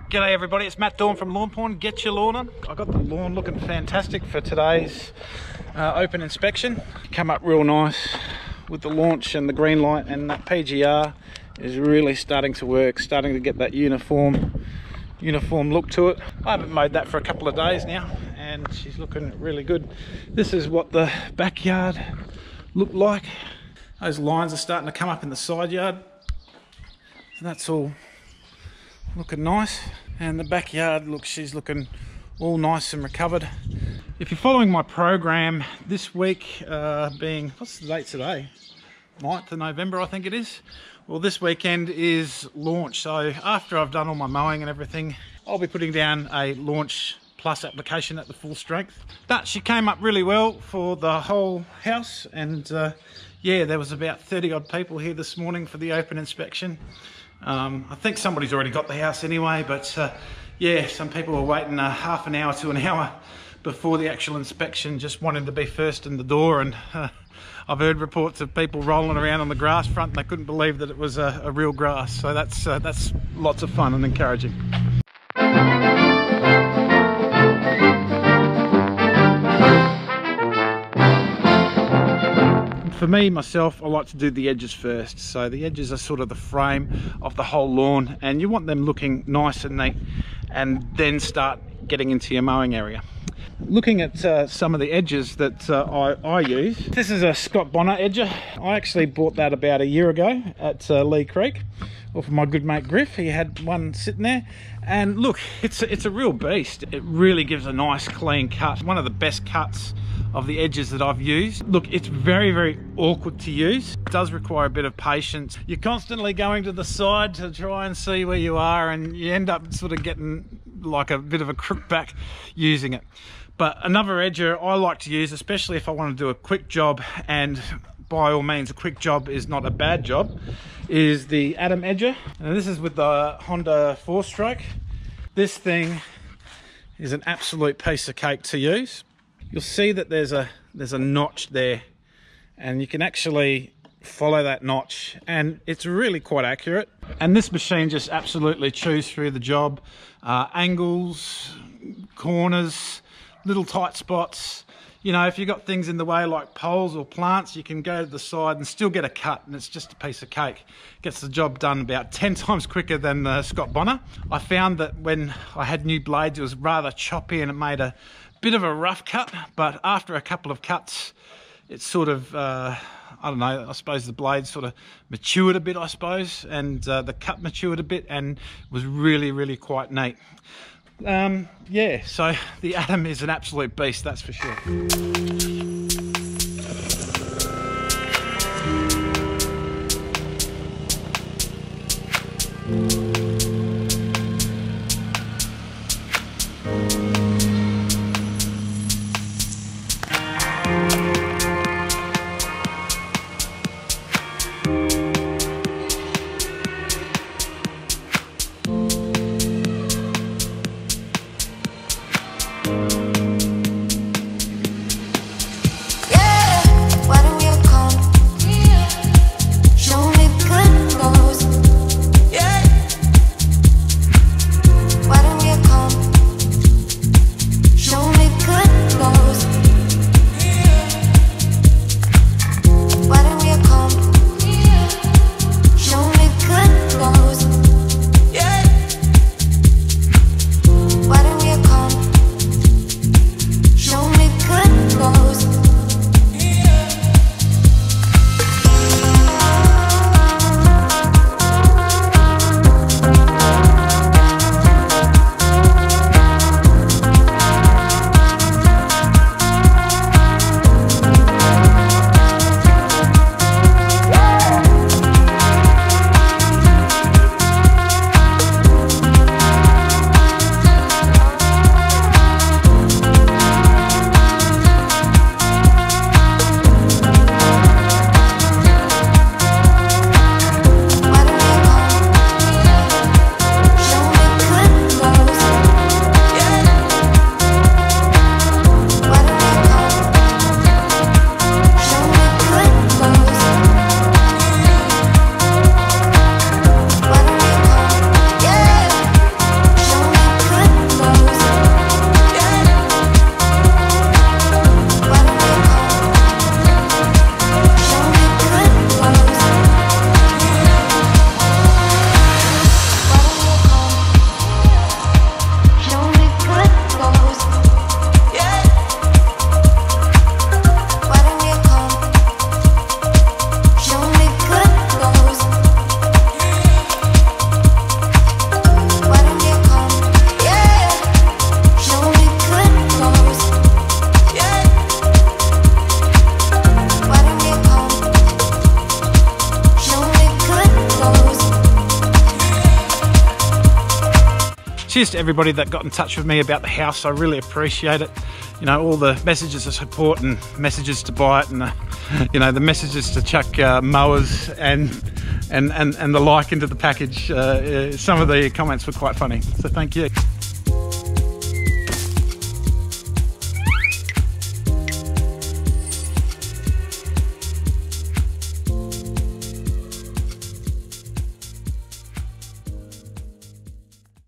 G'day everybody, it's Matt Dawn from Lawnporn. Get your lawn on. I got the lawn looking fantastic for today's open inspection. Come up real nice with the launch and the green light, and that PGR is really starting to work, starting to get that uniform look to it. I haven't mowed that for a couple of days now and she's looking really good. This is what the backyard looked like. Those lines are starting to come up in the side yard. So that's all looking nice, and the backyard, look, she's looking all nice and recovered. If you're following my program this week, being, what's the date today? 9th of November, I think it is. Well, this weekend is launch, so after I've done all my mowing and everything, I'll be putting down a Launch Plus application at the full strength. But she came up really well for the whole house, and yeah, there was about 30 odd people here this morning for the open inspection. I think somebody's already got the house anyway, but yeah, some people were waiting half an hour to an hour before the actual inspection, just wanting to be first in the door. And I've heard reports of people rolling around on the grass front and they couldn't believe that it was a real grass. So that's lots of fun and encouraging. For me, myself, I like to do the edges first. So the edges are sort of the frame of the whole lawn, and you want them looking nice and neat, and then start getting into your mowing area. Looking at some of the edges that I use, this is a Scott Bonner edger. I actually bought that about a year ago at Lee Creek, off of my good mate Griff. He had one sitting there, and look, it's a real beast. It really gives a nice clean cut. One of the best cuts of the edges that I've used. Look, it's very, very awkward to use. It does require a bit of patience. You're constantly going to the side to try and see where you are, and you end up sort of getting like a bit of a crook back using it. But another edger I like to use, especially if I want to do a quick job, and by all means a quick job is not a bad job, is the Atom edger. And this is with the Honda 4-stroke. This thing is an absolute piece of cake to use. You'll see that there's a notch there, and you can actually follow that notch, and it's really quite accurate. And this machine just absolutely chews through the job. Angles, corners, little tight spots. You know, if you've got things in the way like poles or plants, you can go to the side and still get a cut, and it's just a piece of cake. Gets the job done about 10 times quicker than the Scott Bonner. I found that when I had new blades, it was rather choppy and it made a bit of a rough cut, but after a couple of cuts, it's sort of, I don't know, I suppose the blade sort of matured a bit, I suppose, and the cut matured a bit, and was really, really quite neat. Yeah, so the Atom is an absolute beast, that's for sure. cheers to everybody that got in touch with me about the house. I really appreciate it. You know, all the messages of support and messages to buy it, and you know, the messages to chuck mowers and the like into the package. Some of the comments were quite funny, so thank you.